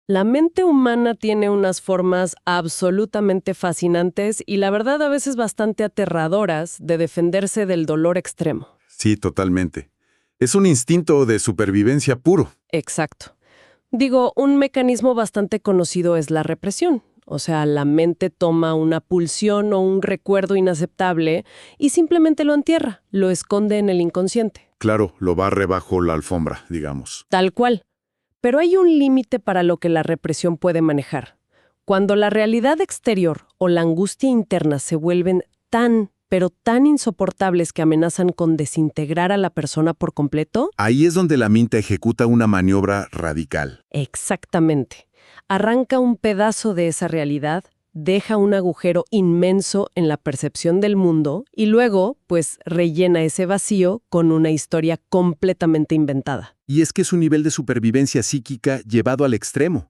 La mente humana tiene unas formas absolutamente fascinantes y la verdad a veces bastante aterradoras de defenderse del dolor extremo. Sí, totalmente. Es un instinto de supervivencia puro. Exacto. Digo, un mecanismo bastante conocido es la represión. O sea, la mente toma una pulsión o un recuerdo inaceptable y simplemente lo entierra, lo esconde en el inconsciente. Claro, lo barre bajo la alfombra, digamos. Tal cual. Pero hay un límite para lo que la represión puede manejar. Cuando la realidad exterior o la angustia interna se vuelven pero tan insoportables que amenazan con desintegrar a la persona por completo. Ahí es donde la mente ejecuta una maniobra radical. Exactamente. Arranca un pedazo de esa realidad, deja un agujero inmenso en la percepción del mundo y luego, pues, rellena ese vacío con una historia completamente inventada. Y es que es un nivel de supervivencia psíquica llevado al extremo.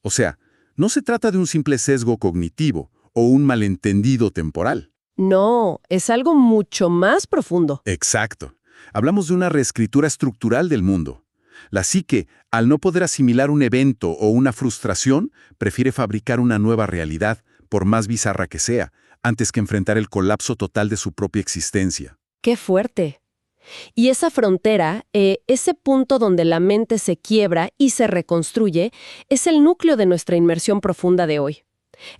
O sea, no se trata de un simple sesgo cognitivo o un malentendido temporal. No, es algo mucho más profundo. Exacto. Hablamos de una reescritura estructural del mundo. La psique, al no poder asimilar un evento o una frustración, prefiere fabricar una nueva realidad, por más bizarra que sea, antes que enfrentar el colapso total de su propia existencia. ¡Qué fuerte! Y esa frontera, ese punto donde la mente se quiebra y se reconstruye, es el núcleo de nuestra inmersión profunda de hoy.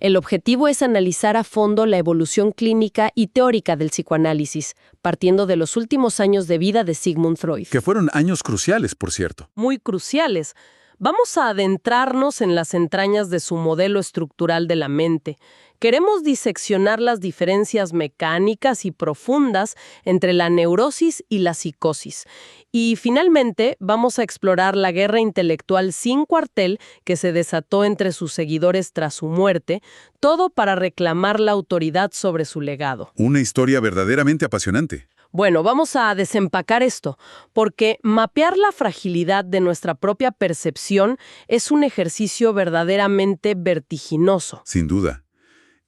El objetivo es analizar a fondo la evolución clínica y teórica del psicoanálisis, partiendo de los últimos años de vida de Sigmund Freud. Que fueron años cruciales, por cierto. Muy cruciales. Vamos a adentrarnos en las entrañas de su modelo estructural de la mente. Queremos diseccionar las diferencias mecánicas y profundas entre la neurosis y la psicosis. Y finalmente vamos a explorar la guerra intelectual sin cuartel que se desató entre sus seguidores tras su muerte, todo para reclamar la autoridad sobre su legado. Una historia verdaderamente apasionante. Bueno, vamos a desempacar esto, porque mapear la fragilidad de nuestra propia percepción es un ejercicio verdaderamente vertiginoso. Sin duda.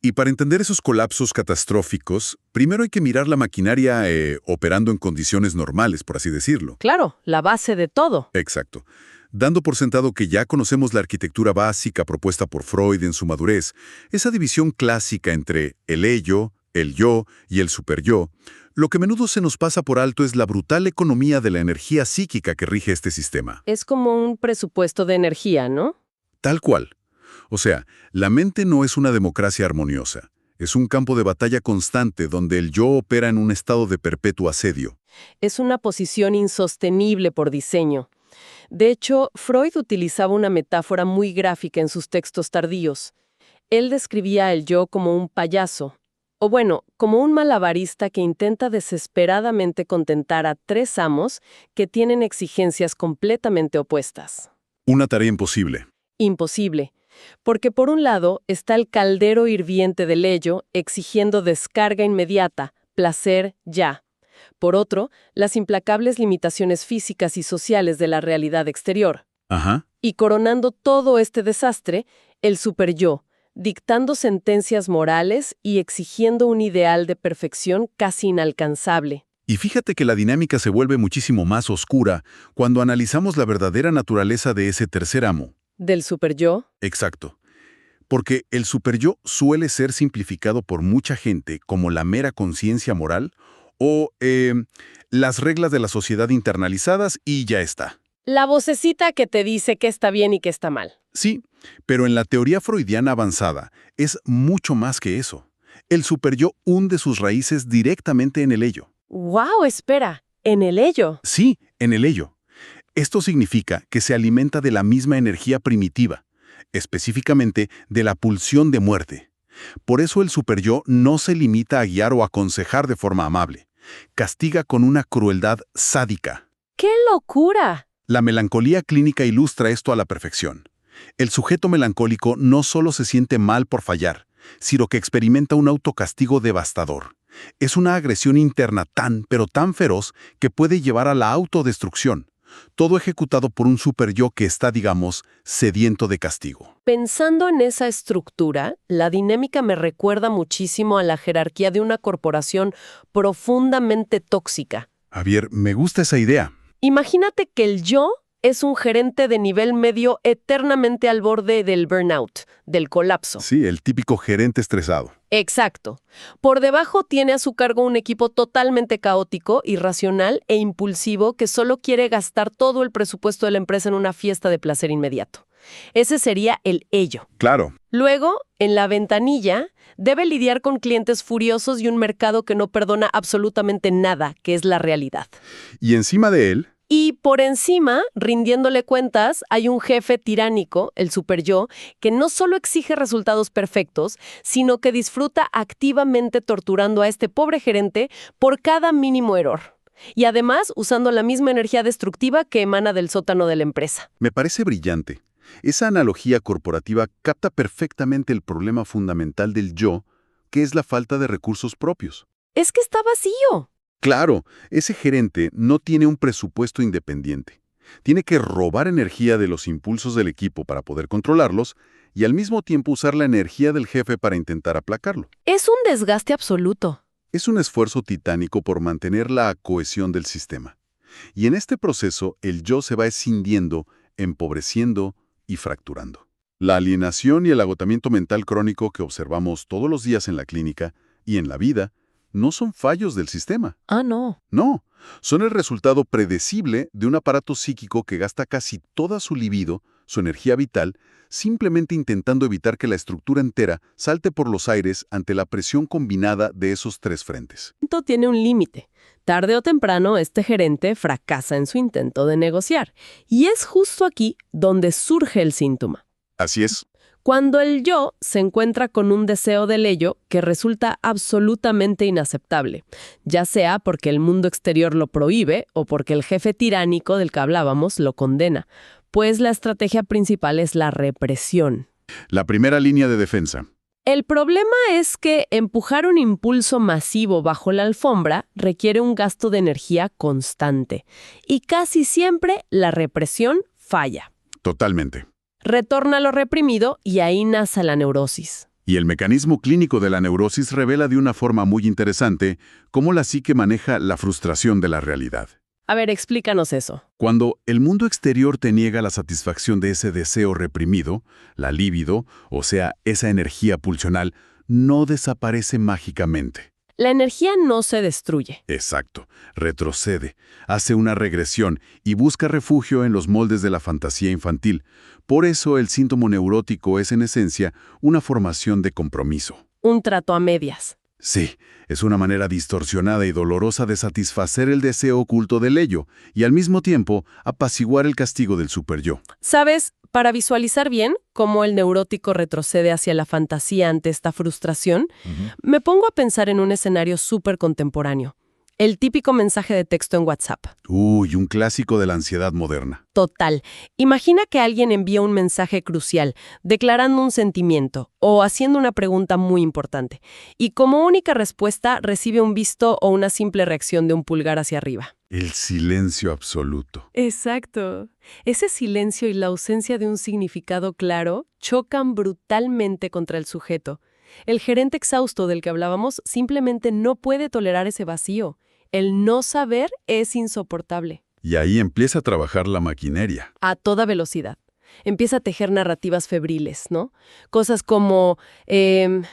Y para entender esos colapsos catastróficos, primero hay que mirar la maquinaria operando en condiciones normales, por así decirlo. Claro, la base de todo. Exacto. Dando por sentado que ya conocemos la arquitectura básica propuesta por Freud en su madurez, esa división clásica entre el ello, el yo y el superyo, lo que a menudo se nos pasa por alto es la brutal economía de la energía psíquica que rige este sistema. Es como un presupuesto de energía, ¿no? Tal cual. O sea, la mente no es una democracia armoniosa. Es un campo de batalla constante donde el yo opera en un estado de perpetuo asedio. Es una posición insostenible por diseño. De hecho, Freud utilizaba una metáfora muy gráfica en sus textos tardíos. Él describía el yo como un payaso, o bueno, como un malabarista que intenta desesperadamente contentar a tres amos que tienen exigencias completamente opuestas. Una tarea imposible. Imposible. Porque por un lado está el caldero hirviente del ello exigiendo descarga inmediata, placer ya. Por otro, las implacables limitaciones físicas y sociales de la realidad exterior. Ajá. Y coronando todo este desastre, el superyo, dictando sentencias morales y exigiendo un ideal de perfección casi inalcanzable. Y fíjate que la dinámica se vuelve muchísimo más oscura cuando analizamos la verdadera naturaleza de ese tercer amo. ¿Del superyo? Exacto. Porque el superyo suele ser simplificado por mucha gente como la mera conciencia moral o las reglas de la sociedad internalizadas y ya está. La vocecita que te dice qué está bien y qué está mal. Sí, pero en la teoría freudiana avanzada es mucho más que eso. El superyo hunde sus raíces directamente en el ello. ¡Wow! Espera, ¿en el ello? Sí, en el ello. Esto significa que se alimenta de la misma energía primitiva, específicamente de la pulsión de muerte. Por eso el superyo no se limita a guiar o aconsejar de forma amable. Castiga con una crueldad sádica. ¡Qué locura! La melancolía clínica ilustra esto a la perfección. El sujeto melancólico no solo se siente mal por fallar, sino que experimenta un autocastigo devastador. Es una agresión interna pero tan feroz que puede llevar a la autodestrucción. Todo ejecutado por un superyo que está, digamos, sediento de castigo. Pensando en esa estructura, la dinámica me recuerda muchísimo a la jerarquía de una corporación profundamente tóxica. Javier, me gusta esa idea. Imagínate que el yo es un gerente de nivel medio eternamente al borde del burnout, del colapso. Sí, el típico gerente estresado. Exacto. Por debajo tiene a su cargo un equipo totalmente caótico, irracional e impulsivo que solo quiere gastar todo el presupuesto de la empresa en una fiesta de placer inmediato. Ese sería el ello. Claro. Luego, en la ventanilla, debe lidiar con clientes furiosos y un mercado que no perdona absolutamente nada, que es la realidad. Y encima de él, Y por encima, rindiéndole cuentas, hay un jefe tiránico, el superyo, que no solo exige resultados perfectos, sino que disfruta activamente torturando a este pobre gerente por cada mínimo error. Y además usando la misma energía destructiva que emana del sótano de la empresa. me parece brillante. Esa analogía corporativa capta perfectamente el problema fundamental del yo, que es la falta de recursos propios. Es que está vacío. Claro, ese gerente no tiene un presupuesto independiente. Tiene que robar energía de los impulsos del equipo para poder controlarlos y al mismo tiempo usar la energía del jefe para intentar aplacarlo. Es un desgaste absoluto. Es un esfuerzo titánico por mantener la cohesión del sistema. Y en este proceso, el yo se va escindiendo, empobreciendo y fracturando. La alienación y el agotamiento mental crónico que observamos todos los días en la clínica y en la vida no son fallos del sistema. Ah, no. No, son el resultado predecible de un aparato psíquico que gasta casi toda su libido, su energía vital, simplemente intentando evitar que la estructura entera salte por los aires ante la presión combinada de esos tres frentes. Esto tiene un límite. Tarde o temprano, este gerente fracasa en su intento de negociar. Y es justo aquí donde surge el síntoma. Así es. Cuando el yo se encuentra con un deseo del ello que resulta absolutamente inaceptable, ya sea porque el mundo exterior lo prohíbe o porque el jefe tiránico del que hablábamos lo condena, pues la estrategia principal es la represión. La primera línea de defensa. El problema es que empujar un impulso masivo bajo la alfombra requiere un gasto de energía constante, y casi siempre la represión falla. Totalmente. Retorna lo reprimido y ahí nace la neurosis. Y el mecanismo clínico de la neurosis revela de una forma muy interesante cómo la psique maneja la frustración de la realidad. A ver, explícanos eso. Cuando el mundo exterior te niega la satisfacción de ese deseo reprimido, la libido, o sea, esa energía pulsional, no desaparece mágicamente. La energía no se destruye. Exacto, retrocede, hace una regresión y busca refugio en los moldes de la fantasía infantil. Por eso el síntoma neurótico es en esencia una formación de compromiso. Un trato a medias. Sí, es una manera distorsionada y dolorosa de satisfacer el deseo oculto del ello y al mismo tiempo apaciguar el castigo del superyo. ¿Sabes? Para visualizar bien cómo el neurótico retrocede hacia la fantasía ante esta frustración, me pongo a pensar en un escenario súper contemporáneo. El típico mensaje de texto en WhatsApp. Uy, un clásico de la ansiedad moderna. Total. Imagina que alguien envía un mensaje crucial, declarando un sentimiento o haciendo una pregunta muy importante, y como única respuesta recibe un visto o una simple reacción de un pulgar hacia arriba. El silencio absoluto. Exacto. Ese silencio y la ausencia de un significado claro chocan brutalmente contra el sujeto. El gerente exhausto del que hablábamos simplemente no puede tolerar ese vacío. El no saber es insoportable. Y ahí empieza a trabajar la maquineria. A toda velocidad. Empieza a tejer narrativas febriles, ¿no? Cosas como,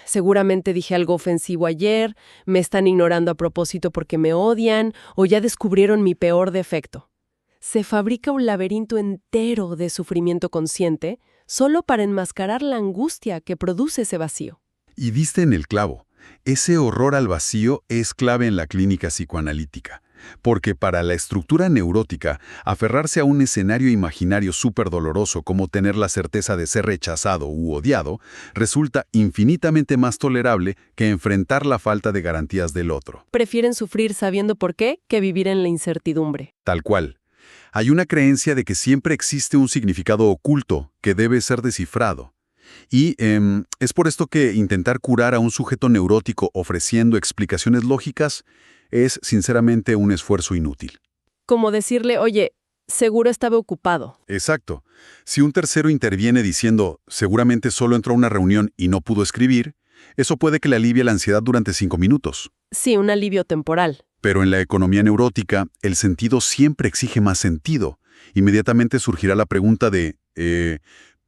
seguramente dije algo ofensivo ayer, me están ignorando a propósito porque me odian, o ya descubrieron mi peor defecto. Se fabrica un laberinto entero de sufrimiento consciente solo para enmascarar la angustia que produce ese vacío. Y diste en el clavo. Ese horror al vacío es clave en la clínica psicoanalítica, porque para la estructura neurótica, aferrarse a un escenario imaginario súper doloroso como tener la certeza de ser rechazado u odiado, resulta infinitamente más tolerable que enfrentar la falta de garantías del otro. Prefieren sufrir sabiendo por qué que vivir en la incertidumbre. Tal cual. Hay una creencia de que siempre existe un significado oculto que debe ser descifrado. Y es por esto que intentar curar a un sujeto neurótico ofreciendo explicaciones lógicas es sinceramente un esfuerzo inútil. Como decirle, oye, seguro estaba ocupado. Exacto. Si un tercero interviene diciendo, seguramente solo entró a una reunión y no pudo escribir, eso puede que le alivie la ansiedad durante 5 minutos. Sí, un alivio temporal. Pero en la economía neurótica, el sentido siempre exige más sentido. Inmediatamente surgirá la pregunta de,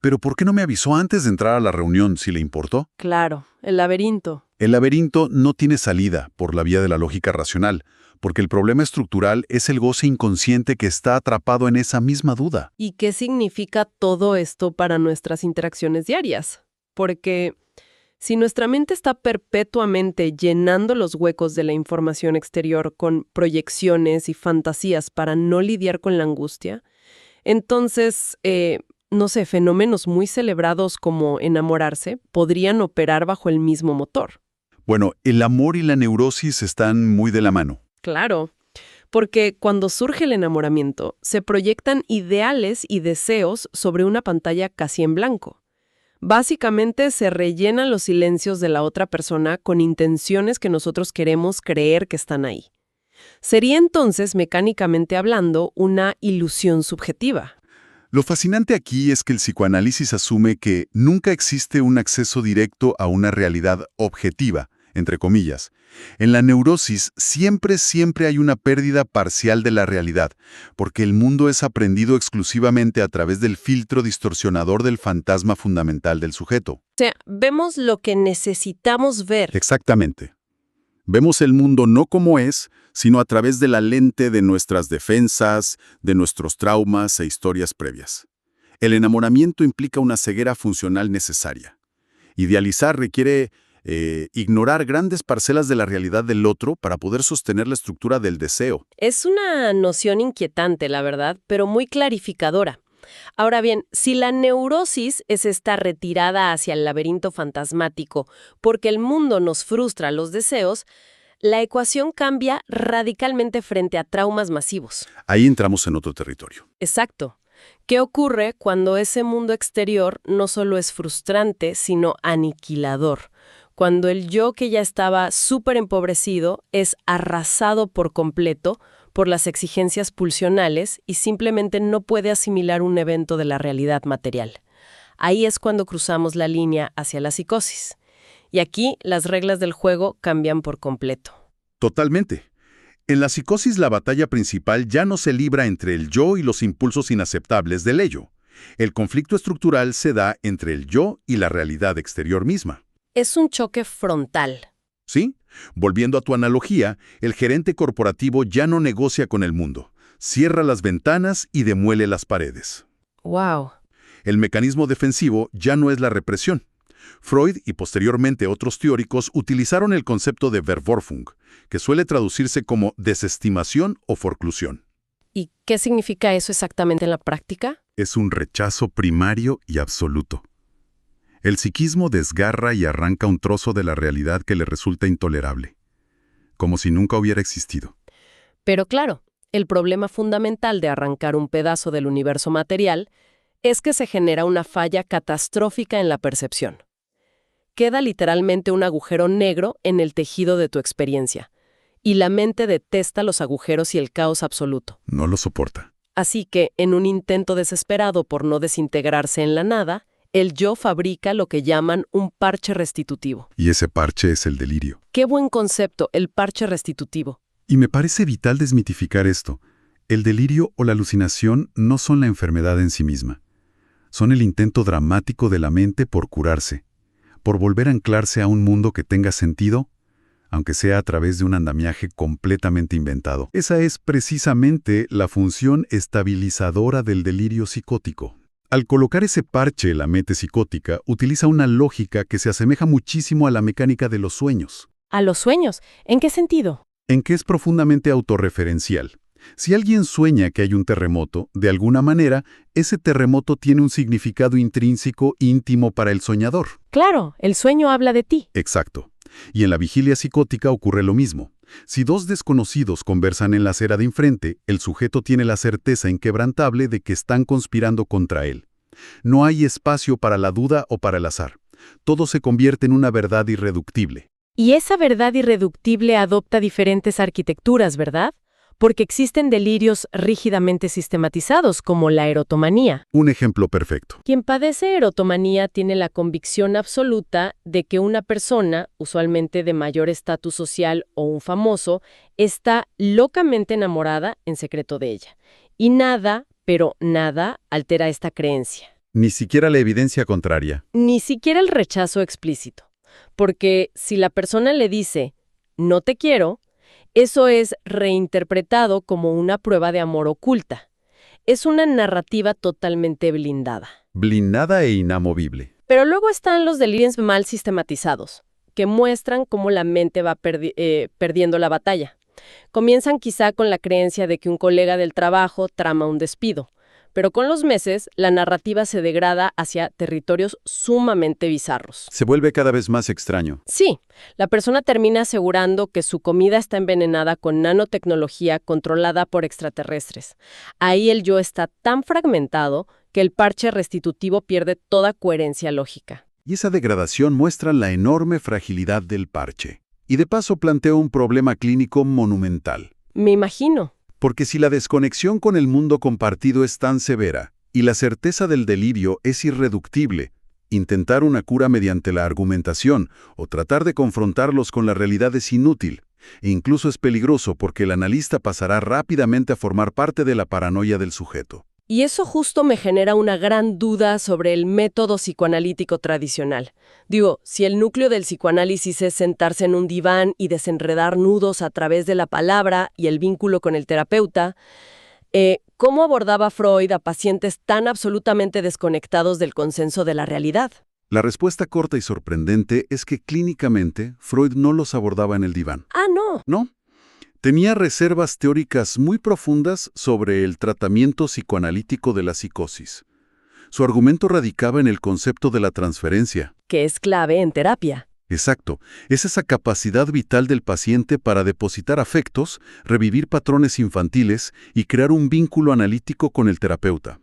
¿pero por qué no me avisó antes de entrar a la reunión si le importó? Claro, el laberinto. El laberinto no tiene salida por la vía de la lógica racional, porque el problema estructural es el goce inconsciente que está atrapado en esa misma duda. ¿Y qué significa todo esto para nuestras interacciones diarias? Porque si nuestra mente está perpetuamente llenando los huecos de la información exterior con proyecciones y fantasías para no lidiar con la angustia, entonces, no sé, fenómenos muy celebrados como enamorarse podrían operar bajo el mismo motor. Bueno, el amor y la neurosis están muy de la mano. Claro, porque cuando surge el enamoramiento, se proyectan ideales y deseos sobre una pantalla casi en blanco. Básicamente se rellenan los silencios de la otra persona con intenciones que nosotros queremos creer que están ahí. Sería entonces, mecánicamente hablando, una ilusión subjetiva. Lo fascinante aquí es que el psicoanálisis asume que nunca existe un acceso directo a una realidad objetiva, entre comillas. En la neurosis siempre hay una pérdida parcial de la realidad, porque el mundo es aprendido exclusivamente a través del filtro distorsionador del fantasma fundamental del sujeto. O sea, vemos lo que necesitamos ver. Exactamente. Vemos el mundo no como es, sino a través de la lente de nuestras defensas, de nuestros traumas e historias previas. El enamoramiento implica una ceguera funcional necesaria. Idealizar requiere ignorar grandes parcelas de la realidad del otro para poder sostener la estructura del deseo. Es una noción inquietante, la verdad, pero muy clarificadora. Ahora bien, si la neurosis es esta retirada hacia el laberinto fantasmático porque el mundo nos frustra los deseos, la ecuación cambia radicalmente frente a traumas masivos. Ahí entramos en otro territorio. Exacto. ¿Qué ocurre cuando ese mundo exterior no solo es frustrante, sino aniquilador? Cuando el yo que ya estaba súper empobrecido es arrasado por completo por las exigencias pulsionales y simplemente no puede asimilar un evento de la realidad material. Ahí es cuando cruzamos la línea hacia la psicosis. Y aquí las reglas del juego cambian por completo. Totalmente. En la psicosis la batalla principal ya no se libra entre el yo y los impulsos inaceptables del ello. El conflicto estructural se da entre el yo y la realidad exterior misma. Es un choque frontal. ¿Sí? Volviendo a tu analogía, el gerente corporativo ya no negocia con el mundo, cierra las ventanas y demuele las paredes. ¡Wow! El mecanismo defensivo ya no es la represión. Freud y posteriormente otros teóricos utilizaron el concepto de Verworfung, que suele traducirse como desestimación o forclusión. ¿Y qué significa eso exactamente en la práctica? Es un rechazo primario y absoluto. El psiquismo desgarra y arranca un trozo de la realidad que le resulta intolerable, como si nunca hubiera existido. Pero claro, el problema fundamental de arrancar un pedazo del universo material es que se genera una falla catastrófica en la percepción. Queda literalmente un agujero negro en el tejido de tu experiencia, y la mente detesta los agujeros y el caos absoluto. No lo soporta. Así que, en un intento desesperado por no desintegrarse en la nada, el yo fabrica lo que llaman un parche restitutivo. Y ese parche es el delirio. ¡Qué buen concepto, el parche restitutivo! Y me parece vital desmitificar esto. El delirio o la alucinación no son la enfermedad en sí misma. Son el intento dramático de la mente por curarse, por volver a anclarse a un mundo que tenga sentido, aunque sea a través de un andamiaje completamente inventado. Esa es precisamente la función estabilizadora del delirio psicótico. Al colocar ese parche en la mente psicótica, utiliza una lógica que se asemeja muchísimo a la mecánica de los sueños. ¿A los sueños? ¿En qué sentido? En que es profundamente autorreferencial. Si alguien sueña que hay un terremoto, de alguna manera, ese terremoto tiene un significado intrínseco íntimo para el soñador. Claro, el sueño habla de ti. Exacto. Y en la vigilia psicótica ocurre lo mismo. Si dos desconocidos conversan en la acera de enfrente, el sujeto tiene la certeza inquebrantable de que están conspirando contra él. No hay espacio para la duda o para el azar. Todo se convierte en una verdad irreductible. Y esa verdad irreductible adopta diferentes arquitecturas, ¿verdad? Porque existen delirios rígidamente sistematizados, como la erotomanía. Un ejemplo perfecto. Quien padece erotomanía tiene la convicción absoluta de que una persona, usualmente de mayor estatus social o un famoso, está locamente enamorada en secreto de ella. Y nada Pero nada altera esta creencia. Ni siquiera la evidencia contraria. Ni siquiera el rechazo explícito. Porque si la persona le dice, no te quiero, eso es reinterpretado como una prueba de amor oculta. Es una narrativa totalmente blindada. Blindada e inamovible. Pero luego están los delirios mal sistematizados, que muestran cómo la mente va perdiendo la batalla. Comienzan quizá con la creencia de que un colega del trabajo trama un despido, pero con los meses la narrativa se degrada hacia territorios sumamente bizarros. Se vuelve cada vez más extraño. Sí, la persona termina asegurando que su comida está envenenada con nanotecnología controlada por extraterrestres. Ahí el yo está tan fragmentado que el parche restitutivo pierde toda coherencia lógica. Y esa degradación muestra la enorme fragilidad del parche. Y de paso plantea un problema clínico monumental. Me imagino. Porque si la desconexión con el mundo compartido es tan severa y la certeza del delirio es irreductible, intentar una cura mediante la argumentación o tratar de confrontarlos con la realidad es inútil e incluso es peligroso porque el analista pasará rápidamente a formar parte de la paranoia del sujeto. Y eso justo me genera una gran duda sobre el método psicoanalítico tradicional. Digo, si el núcleo del psicoanálisis es sentarse en un diván y desenredar nudos a través de la palabra y el vínculo con el terapeuta, ¿cómo abordaba Freud a pacientes tan absolutamente desconectados del consenso de la realidad? La respuesta corta y sorprendente es que clínicamente Freud no los abordaba en el diván. Ah, no. ¿No? Tenía reservas teóricas muy profundas sobre el tratamiento psicoanalítico de la psicosis. Su argumento radicaba en el concepto de la transferencia. Que es clave en terapia. Exacto. Es esa capacidad vital del paciente para depositar afectos, revivir patrones infantiles y crear un vínculo analítico con el terapeuta.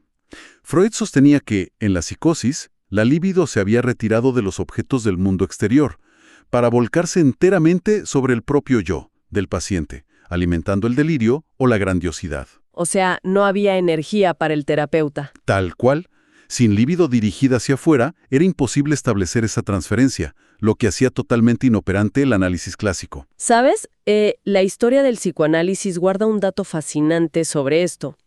Freud sostenía que, en la psicosis, la libido se había retirado de los objetos del mundo exterior, para volcarse enteramente sobre el propio yo del paciente, alimentando el delirio o la grandiosidad. O sea, no había energía para el terapeuta. Tal cual, sin libido dirigida hacia afuera, era imposible establecer esa transferencia, lo que hacía totalmente inoperante el análisis clásico. ¿Sabes? La historia del psicoanálisis guarda un dato fascinante sobre esto.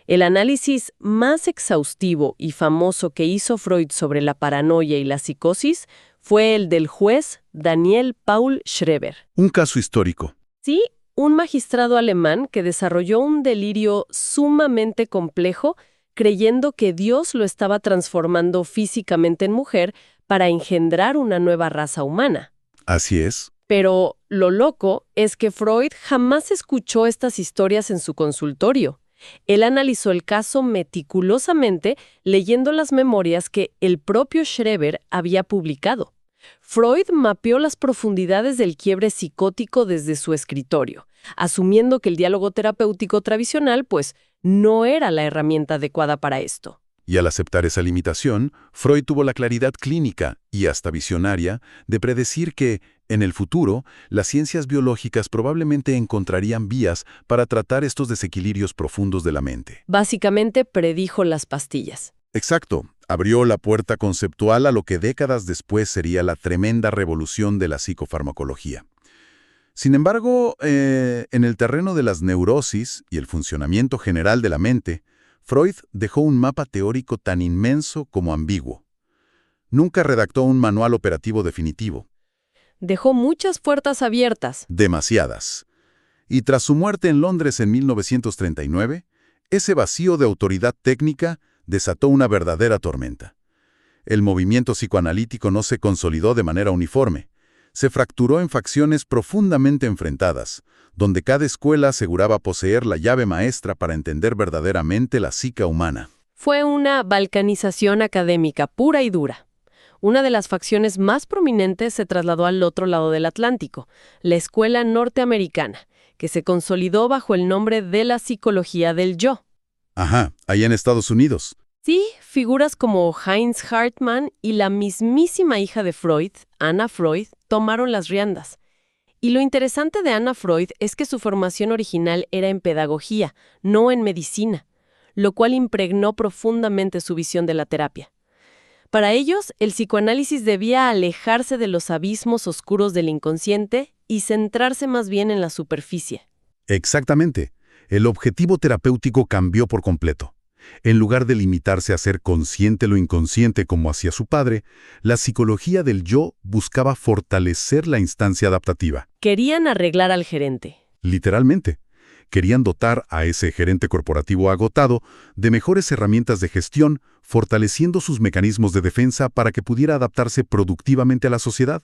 El análisis más exhaustivo y famoso que hizo Freud sobre la paranoia y la psicosis fue el del juez Daniel Paul Schreber. Un caso histórico. Sí, un magistrado alemán que desarrolló un delirio sumamente complejo, creyendo que Dios lo estaba transformando físicamente en mujer para engendrar una nueva raza humana. Así es. Pero lo loco es que Freud jamás escuchó estas historias en su consultorio. Él analizó el caso meticulosamente, leyendo las memorias que el propio Schreber había publicado. Freud mapeó las profundidades del quiebre psicótico desde su escritorio, asumiendo que el diálogo terapéutico tradicional, pues, no era la herramienta adecuada para esto. Y al aceptar esa limitación, Freud tuvo la claridad clínica, y hasta visionaria, de predecir que, en el futuro, las ciencias biológicas probablemente encontrarían vías para tratar estos desequilibrios profundos de la mente. Básicamente predijo las pastillas. Exacto. Abrió la puerta conceptual a lo que décadas después sería la tremenda revolución de la psicofarmacología. Sin embargo, en el terreno de las neurosis y el funcionamiento general de la mente, Freud dejó un mapa teórico tan inmenso como ambiguo. Nunca redactó un manual operativo definitivo. Dejó muchas puertas abiertas. Demasiadas. Y tras su muerte en Londres en 1939, ese vacío de autoridad técnica desató una verdadera tormenta. El movimiento psicoanalítico no se consolidó de manera uniforme. Se fracturó en facciones profundamente enfrentadas, donde cada escuela aseguraba poseer la llave maestra para entender verdaderamente la psique humana. Fue una balcanización académica pura y dura. Una de las facciones más prominentes se trasladó al otro lado del Atlántico, la escuela norteamericana, que se consolidó bajo el nombre de la psicología del yo. Ajá, allá en Estados Unidos. Sí, figuras como Heinz Hartmann y la mismísima hija de Freud, Anna Freud, tomaron las riendas. Y lo interesante de Anna Freud es que su formación original era en pedagogía, no en medicina, lo cual impregnó profundamente su visión de la terapia. Para ellos, el psicoanálisis debía alejarse de los abismos oscuros del inconsciente y centrarse más bien en la superficie. Exactamente. El objetivo terapéutico cambió por completo. En lugar de limitarse a ser consciente lo inconsciente como hacía su padre, la psicología del yo buscaba fortalecer la instancia adaptativa. Querían arreglar al gerente. Literalmente. Querían dotar a ese gerente corporativo agotado de mejores herramientas de gestión, fortaleciendo sus mecanismos de defensa para que pudiera adaptarse productivamente a la sociedad.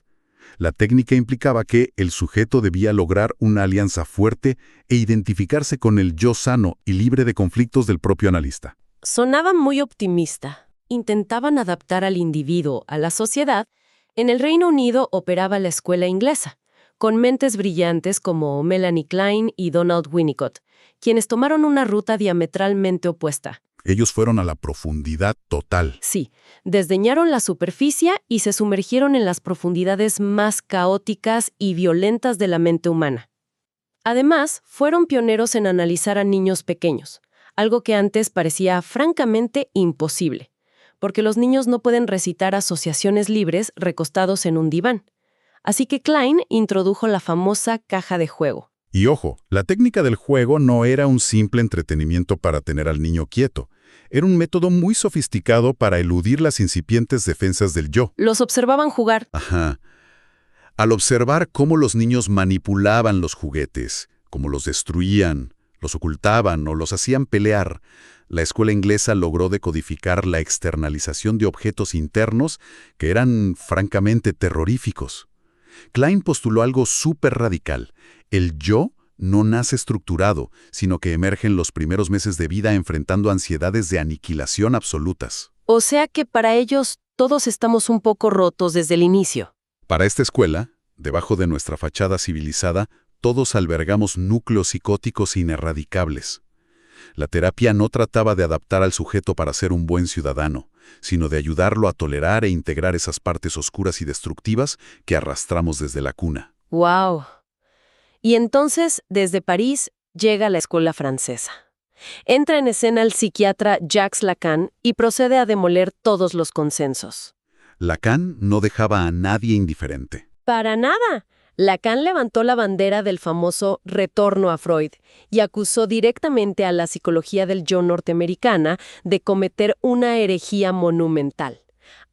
La técnica implicaba que el sujeto debía lograr una alianza fuerte e identificarse con el yo sano y libre de conflictos del propio analista. Sonaba muy optimista. Intentaban adaptar al individuo a la sociedad. En el Reino Unido operaba la escuela inglesa, con mentes brillantes como Melanie Klein y Donald Winnicott, quienes tomaron una ruta diametralmente opuesta. Ellos fueron a la profundidad total. Sí, desdeñaron la superficie y se sumergieron en las profundidades más caóticas y violentas de la mente humana. Además, fueron pioneros en analizar a niños pequeños, algo que antes parecía francamente imposible, porque los niños no pueden recitar asociaciones libres recostados en un diván. Así que Klein introdujo la famosa caja de juego. Y ojo, la técnica del juego no era un simple entretenimiento para tener al niño quieto. Era un método muy sofisticado para eludir las incipientes defensas del yo. Los observaban jugar. Ajá. Al observar cómo los niños manipulaban los juguetes, cómo los destruían, los ocultaban o los hacían pelear, la escuela inglesa logró decodificar la externalización de objetos internos que eran francamente terroríficos. Klein postuló algo súper radical. El yo no nace estructurado, sino que emerge en los primeros meses de vida enfrentando ansiedades de aniquilación absolutas. O sea que para ellos todos estamos un poco rotos desde el inicio. Para esta escuela, debajo de nuestra fachada civilizada, todos albergamos núcleos psicóticos inerradicables. La terapia no trataba de adaptar al sujeto para ser un buen ciudadano, sino de ayudarlo a tolerar e integrar esas partes oscuras y destructivas que arrastramos desde la cuna. ¡Wow! Y entonces, desde París, llega la escuela francesa. Entra en escena el psiquiatra Jacques Lacan y procede a demoler todos los consensos. Lacan no dejaba a nadie indiferente. ¡Para nada! Lacan levantó la bandera del famoso retorno a Freud y acusó directamente a la psicología del yo norteamericana de cometer una herejía monumental.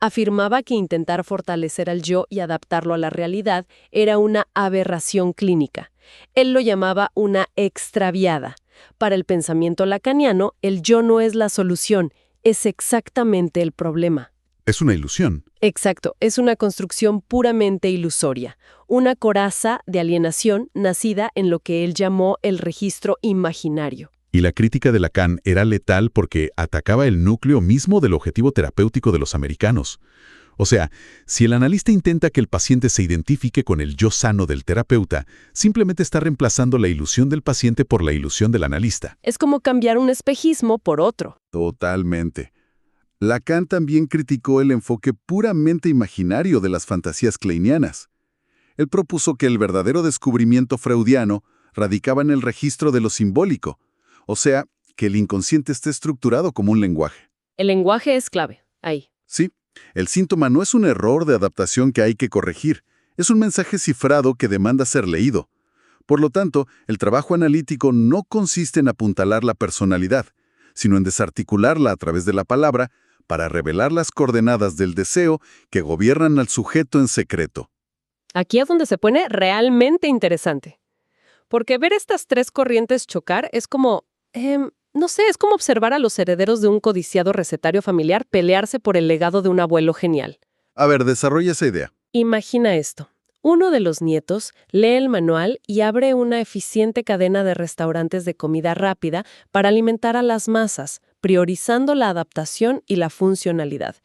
Afirmaba que intentar fortalecer al yo y adaptarlo a la realidad era una aberración clínica. Él lo llamaba una extraviada. Para el pensamiento lacaniano, el yo no es la solución, es exactamente el problema. Es una ilusión. Exacto, es una construcción puramente ilusoria, una coraza de alienación nacida en lo que él llamó el registro imaginario. Y la crítica de Lacan era letal porque atacaba el núcleo mismo del objetivo terapéutico de los americanos. O sea, si el analista intenta que el paciente se identifique con el yo sano del terapeuta, simplemente está reemplazando la ilusión del paciente por la ilusión del analista. Es como cambiar un espejismo por otro. Totalmente. Lacan también criticó el enfoque puramente imaginario de las fantasías kleinianas. Él propuso que el verdadero descubrimiento freudiano radicaba en el registro de lo simbólico, o sea, que el inconsciente esté estructurado como un lenguaje. El lenguaje es clave, ahí. Sí, el síntoma no es un error de adaptación que hay que corregir, es un mensaje cifrado que demanda ser leído. Por lo tanto, el trabajo analítico no consiste en apuntalar la personalidad, sino en desarticularla a través de la palabra para revelar las coordenadas del deseo que gobiernan al sujeto en secreto. Aquí es donde se pone realmente interesante. Porque ver estas tres corrientes chocar es como, no sé, es como observar a los herederos de un codiciado recetario familiar pelearse por el legado de un abuelo genial. A ver, desarrolla esa idea. Imagina esto. Uno de los nietos lee el manual y abre una eficiente cadena de restaurantes de comida rápida para alimentar a las masas, priorizando la adaptación y la funcionalidad.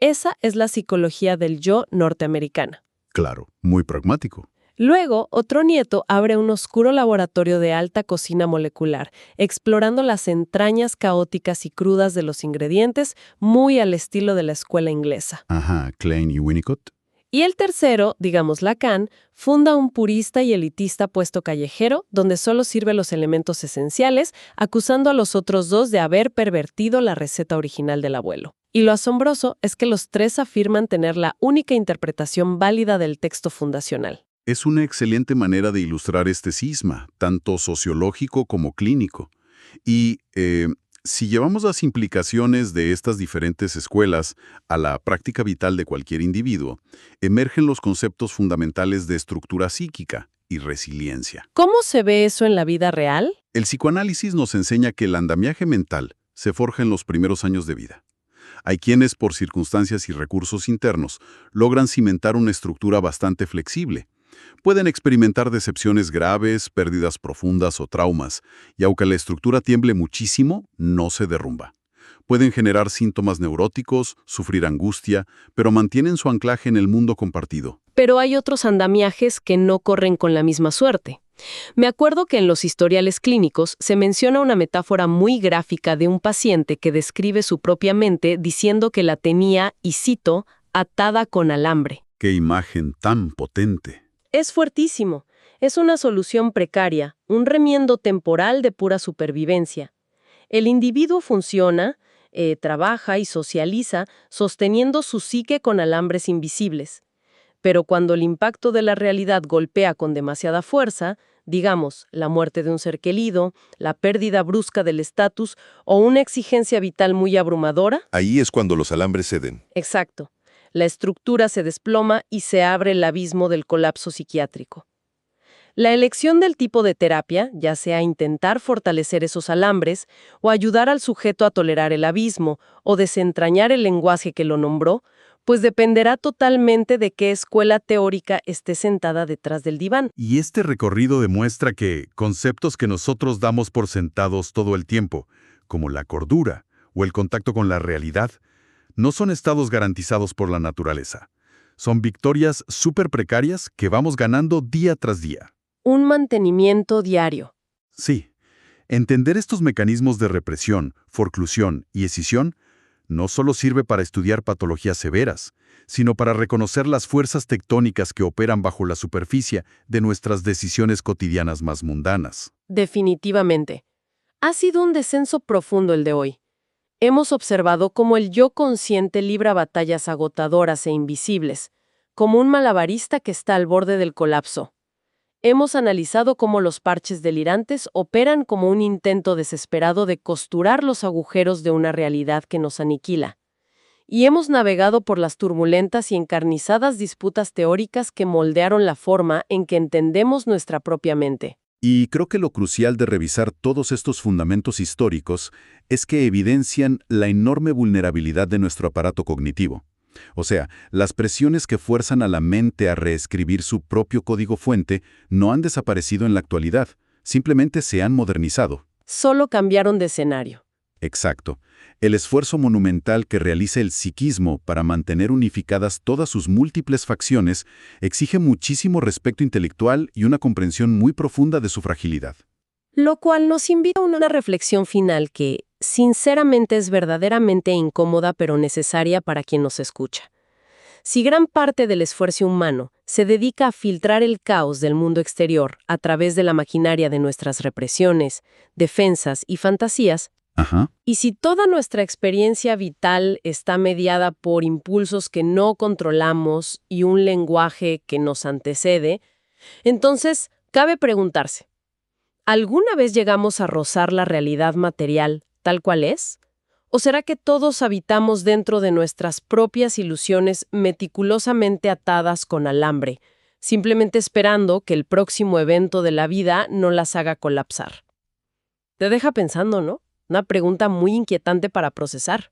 Esa es la psicología del yo norteamericana. Claro, muy pragmático. Luego, otro nieto abre un oscuro laboratorio de alta cocina molecular, explorando las entrañas caóticas y crudas de los ingredientes, muy al estilo de la escuela inglesa. Ajá, Klein y Winnicott. Y el tercero, digamos Lacan, funda un purista y elitista puesto callejero donde solo sirve los elementos esenciales, acusando a los otros dos de haber pervertido la receta original del abuelo. Y lo asombroso es que los tres afirman tener la única interpretación válida del texto fundacional. Es una excelente manera de ilustrar este cisma, tanto sociológico como clínico. Y Si llevamos las implicaciones de estas diferentes escuelas a la práctica vital de cualquier individuo, emergen los conceptos fundamentales de estructura psíquica y resiliencia. ¿Cómo se ve eso en la vida real? El psicoanálisis nos enseña que el andamiaje mental se forja en los primeros años de vida. Hay quienes, por circunstancias y recursos internos, logran cimentar una estructura bastante flexible. Pueden experimentar decepciones graves, pérdidas profundas o traumas, y aunque la estructura tiemble muchísimo, no se derrumba. Pueden generar síntomas neuróticos, sufrir angustia, pero mantienen su anclaje en el mundo compartido. Pero hay otros andamiajes que no corren con la misma suerte. Me acuerdo que en los historiales clínicos se menciona una metáfora muy gráfica de un paciente que describe su propia mente diciendo que la tenía, y cito, atada con alambre. ¡Qué imagen tan potente! Es fuertísimo. Es una solución precaria, un remiendo temporal de pura supervivencia. El individuo funciona, trabaja y socializa sosteniendo su psique con alambres invisibles. Pero cuando el impacto de la realidad golpea con demasiada fuerza, digamos, la muerte de un ser querido, la pérdida brusca del estatus o una exigencia vital muy abrumadora. Ahí es cuando los alambres ceden. Exacto. La estructura se desploma y se abre el abismo del colapso psiquiátrico. La elección del tipo de terapia, ya sea intentar fortalecer esos alambres, o ayudar al sujeto a tolerar el abismo, o desentrañar el lenguaje que lo nombró, pues dependerá totalmente de qué escuela teórica esté sentada detrás del diván. Y este recorrido demuestra que conceptos que nosotros damos por sentados todo el tiempo, como la cordura o el contacto con la realidad, no son estados garantizados por la naturaleza. Son victorias súper precarias que vamos ganando día tras día. Un mantenimiento diario. Sí, entender estos mecanismos de represión, forclusión y escisión no solo sirve para estudiar patologías severas, sino para reconocer las fuerzas tectónicas que operan bajo la superficie de nuestras decisiones cotidianas más mundanas. Definitivamente. Ha sido un descenso profundo el de hoy. Hemos observado cómo el yo consciente libra batallas agotadoras e invisibles, como un malabarista que está al borde del colapso. Hemos analizado cómo los parches delirantes operan como un intento desesperado de costurar los agujeros de una realidad que nos aniquila. Y hemos navegado por las turbulentas y encarnizadas disputas teóricas que moldearon la forma en que entendemos nuestra propia mente. Y creo que lo crucial de revisar todos estos fundamentos históricos es que evidencian la enorme vulnerabilidad de nuestro aparato cognitivo. O sea, las presiones que fuerzan a la mente a reescribir su propio código fuente no han desaparecido en la actualidad, simplemente se han modernizado. Solo cambiaron de escenario. Exacto. El esfuerzo monumental que realiza el psiquismo para mantener unificadas todas sus múltiples facciones exige muchísimo respeto intelectual y una comprensión muy profunda de su fragilidad. Lo cual nos invita a una reflexión final que, sinceramente, es verdaderamente incómoda pero necesaria para quien nos escucha. Si gran parte del esfuerzo humano se dedica a filtrar el caos del mundo exterior a través de la maquinaria de nuestras represiones, defensas y fantasías, y si toda nuestra experiencia vital está mediada por impulsos que no controlamos y un lenguaje que nos antecede, entonces cabe preguntarse, ¿alguna vez llegamos a rozar la realidad material tal cual es? ¿O será que todos habitamos dentro de nuestras propias ilusiones meticulosamente atadas con alambre, simplemente esperando que el próximo evento de la vida no las haga colapsar? Te deja pensando, ¿no? Una pregunta muy inquietante para procesar.